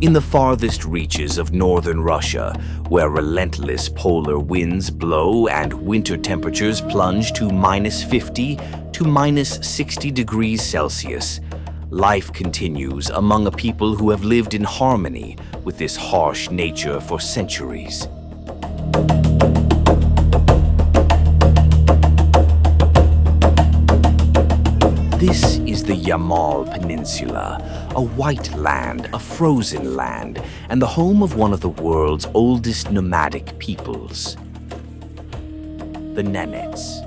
In the farthest reaches of northern Russia, where relentless polar winds blow and winter temperatures plunge to -50 to -60 degrees Celsius, life continues among a people who have lived in harmony with this harsh nature for centuries. This is the Yamal Peninsula, a white land, a frozen land, and the home of one of the world's oldest nomadic peoples, the Nenets.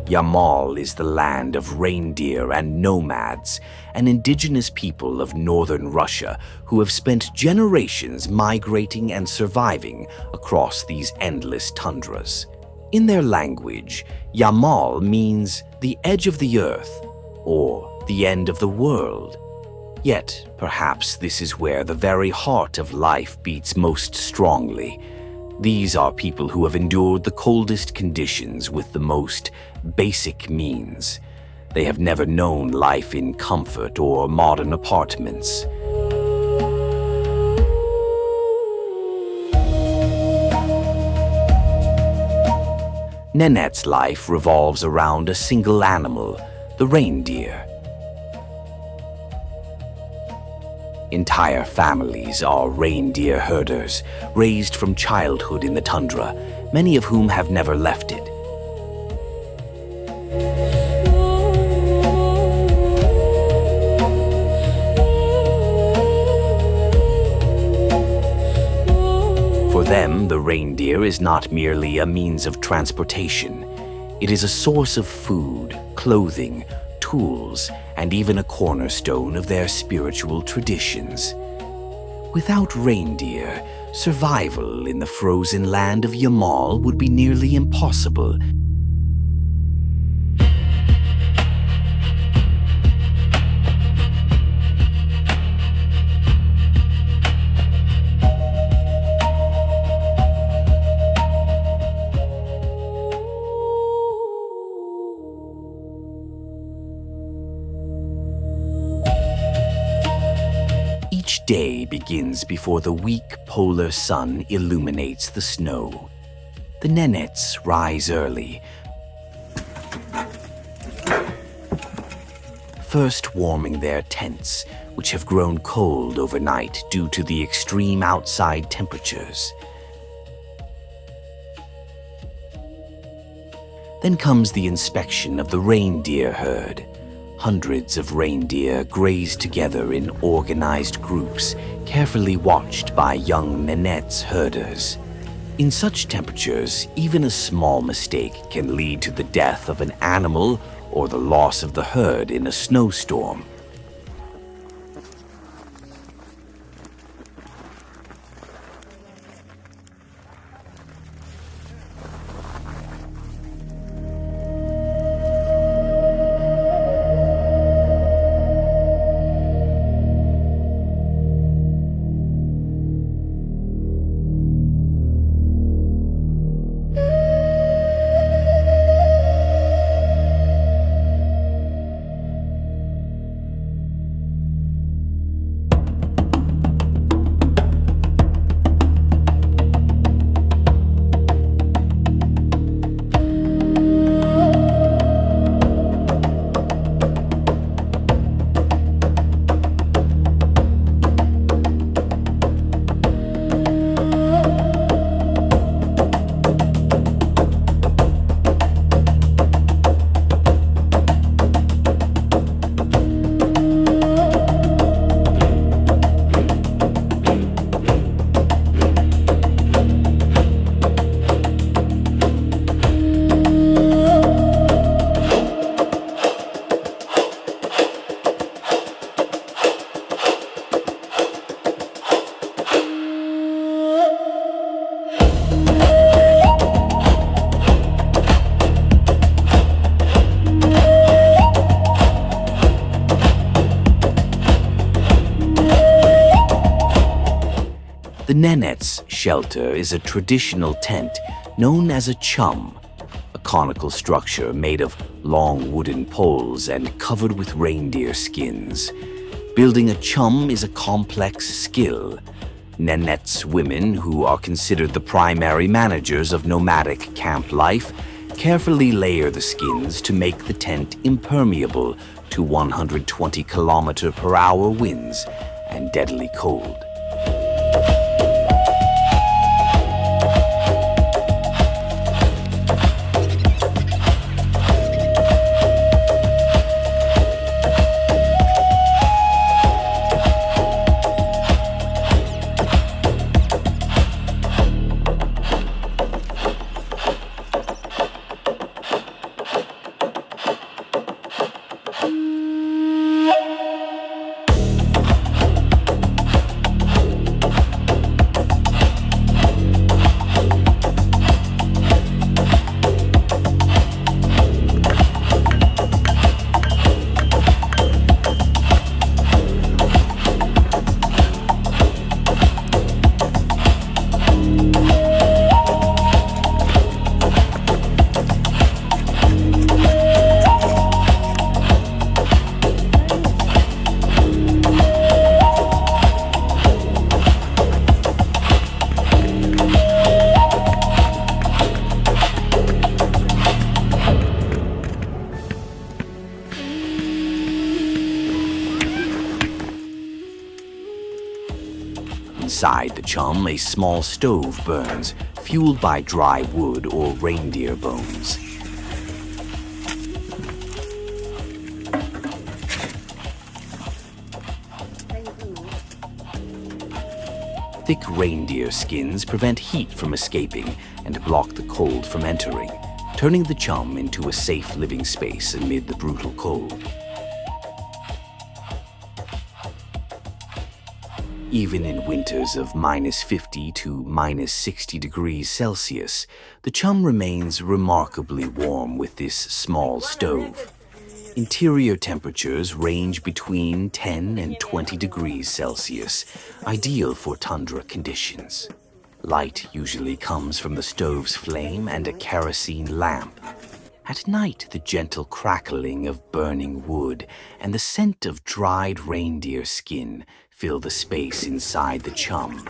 Yamal is the land of reindeer and nomads, an indigenous people of northern Russia who have spent generations migrating and surviving across these endless tundras. In their language, Yamal means the edge of the earth or the end of the world. Yet, perhaps this is where the very heart of life beats most strongly. These are people who have endured the coldest conditions with the most basic means. They have never known life in comfort or modern apartments. Nenets' life revolves around a single animal, the reindeer. Entire families are reindeer herders, raised from childhood in the tundra, many of whom have never left it. For them, the reindeer is not merely a means of transportation. It is a source of food, clothing, tools, and even a cornerstone of their spiritual traditions. Without reindeer, survival in the frozen land of Yamal would be nearly impossible. Each day begins before the weak polar sun illuminates the snow. The Nenets rise early, first warming their tents, which have grown cold overnight due to the extreme outside temperatures. Then comes the inspection of the reindeer herd. Hundreds of reindeer graze together in organized groups, carefully watched by young Nenets herders. In such temperatures, even a small mistake can lead to the death of an animal or the loss of the herd in a snowstorm. Nenets shelter is a traditional tent known as a chum, a conical structure made of long wooden poles and covered with reindeer skins. Building a chum is a complex skill. Nenets women, who are considered the primary managers of nomadic camp life, carefully layer the skins to make the tent impermeable to 120-kilometer-per-hour winds and deadly cold. Inside the chum, a small stove burns, fueled by dry wood or reindeer bones. Thick reindeer skins prevent heat from escaping and block the cold from entering, turning the chum into a safe living space amid the brutal cold. Even in winters of -50 to -60 degrees Celsius, the chum remains remarkably warm with this small stove. Interior temperatures range between 10 and 20 degrees Celsius, ideal for tundra conditions. Light usually comes from the stove's flame and a kerosene lamp. At night, the gentle crackling of burning wood and the scent of dried reindeer skin fill the space inside the chum.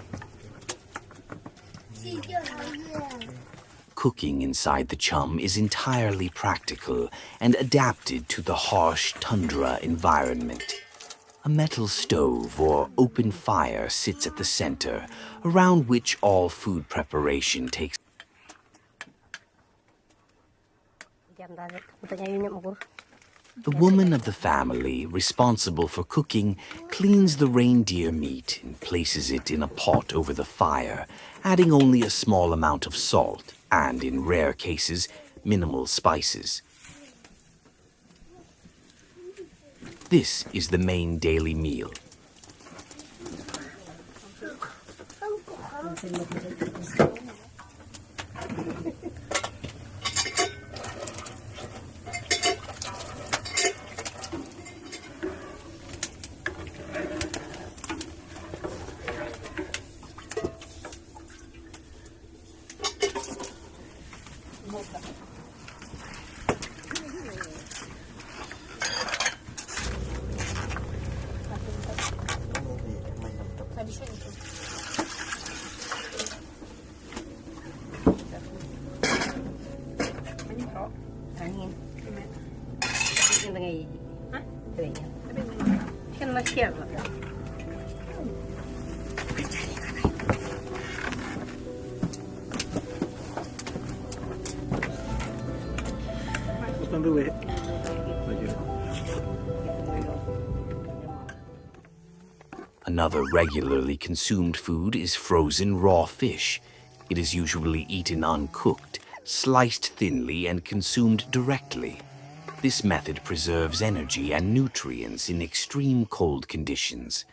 Cooking inside the chum is entirely practical and adapted to the harsh tundra environment. A metal stove or open fire sits at the center, around which all food preparation takes. The woman of the family, responsible for cooking, cleans the reindeer meat and places it in a pot over the fire, adding only a small amount of salt and, in rare cases, minimal spices. This is the main daily meal. Another regularly consumed food is frozen raw fish. It is usually eaten uncooked, sliced thinly, and consumed directly. This method preserves energy and nutrients in extreme cold conditions.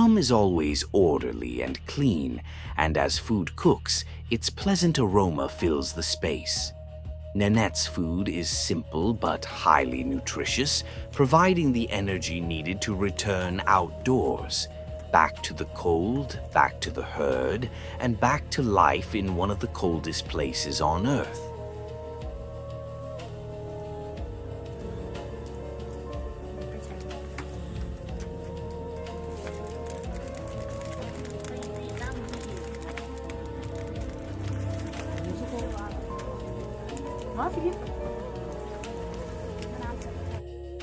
chum is always orderly and clean, and as food cooks, its pleasant aroma fills the space. Nenets' food is simple but highly nutritious, providing the energy needed to return outdoors, back to the cold, back to the herd, and back to life in one of the coldest places on Earth.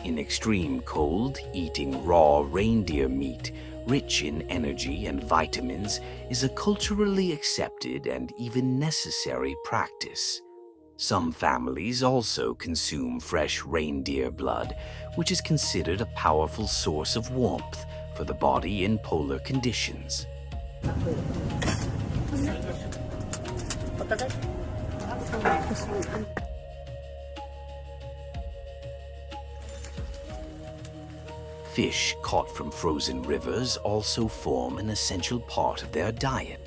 In extreme cold, eating raw reindeer meat, rich in energy and vitamins, is a culturally accepted and even necessary practice. Some families also consume fresh reindeer blood, which is considered a powerful source of warmth for the body in polar conditions. Fish caught from frozen rivers also form an essential part of their diet.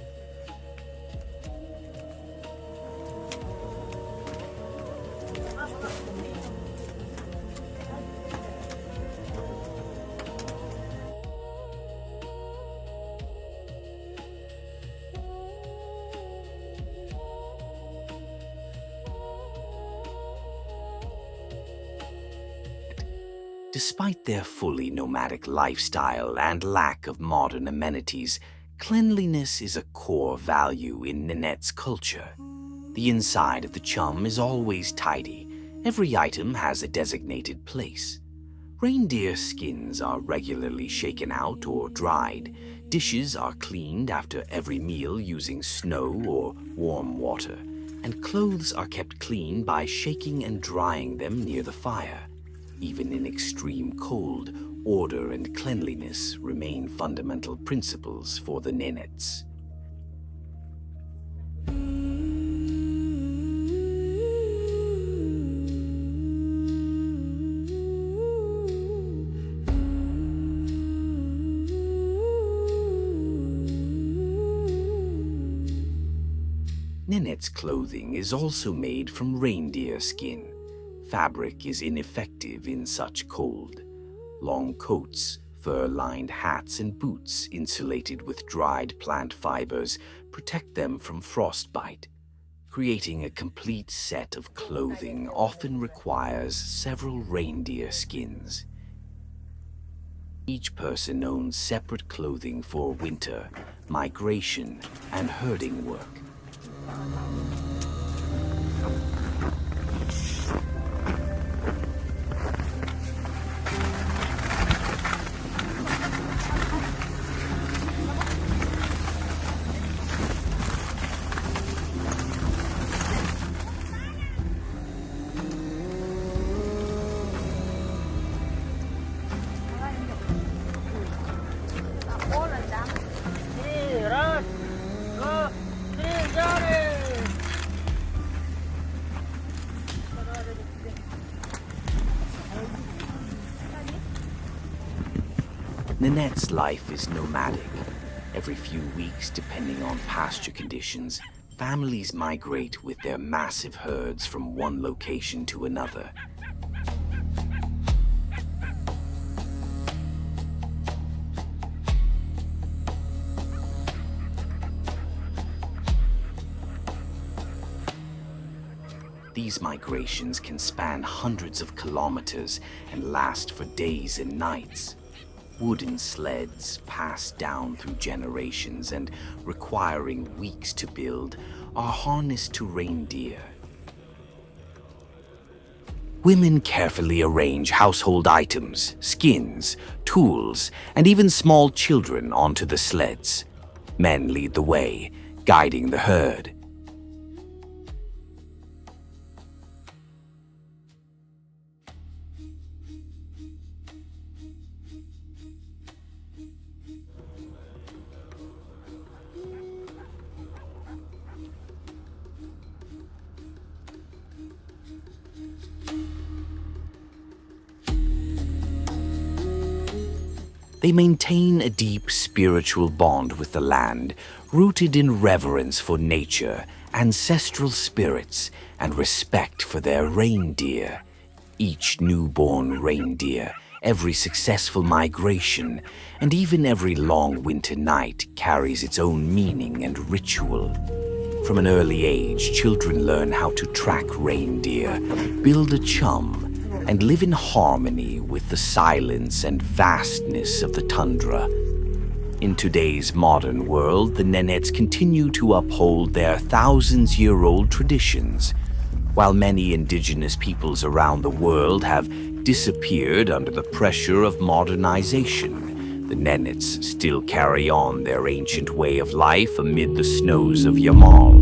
Despite their fully nomadic lifestyle and lack of modern amenities, cleanliness is a core value in Nenets' culture. The inside of the chum is always tidy. Every item has a designated place. Reindeer skins are regularly shaken out or dried. Dishes are cleaned after every meal using snow or warm water, and clothes are kept clean by shaking and drying them near the fire. Even in extreme cold, order and cleanliness remain fundamental principles for the Nenets. Nenets' clothing is also made from reindeer skin. Fabric is ineffective in such cold. Long coats, fur-lined hats and boots insulated with dried plant fibers protect them from frostbite. Creating a complete set of clothing often requires several reindeer skins. Each person owns separate clothing for winter, migration, and herding work. Nenets' life is nomadic. Every few weeks, depending on pasture conditions, families migrate with their massive herds from one location to another. These migrations can span hundreds of kilometers and last for days and nights. Wooden sleds, passed down through generations and requiring weeks to build, are harnessed to reindeer. Women carefully arrange household items, skins, tools, and even small children onto the sleds. Men lead the way, guiding the herd. They maintain a deep spiritual bond with the land, rooted in reverence for nature, ancestral spirits, and respect for their reindeer. Each newborn reindeer, every successful migration, and even every long winter night carries its own meaning and ritual. From an early age, children learn how to track reindeer, build a chum, and live in harmony with the silence and vastness of the tundra. In today's modern world, the Nenets continue to uphold their thousands-year-old traditions. While many indigenous peoples around the world have disappeared under the pressure of modernization, the Nenets still carry on their ancient way of life amid the snows of Yamal.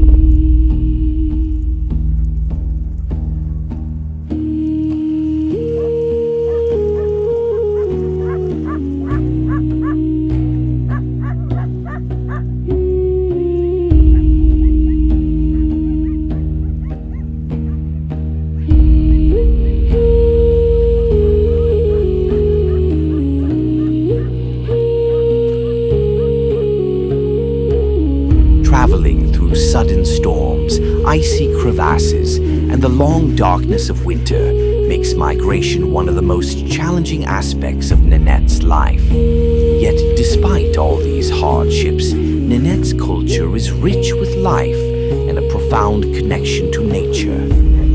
Traveling through sudden storms, icy crevasses, and the long darkness of winter makes migration one of the most challenging aspects of Nenets' life. Yet, despite all these hardships, Nenets' culture is rich with life and a profound connection to nature.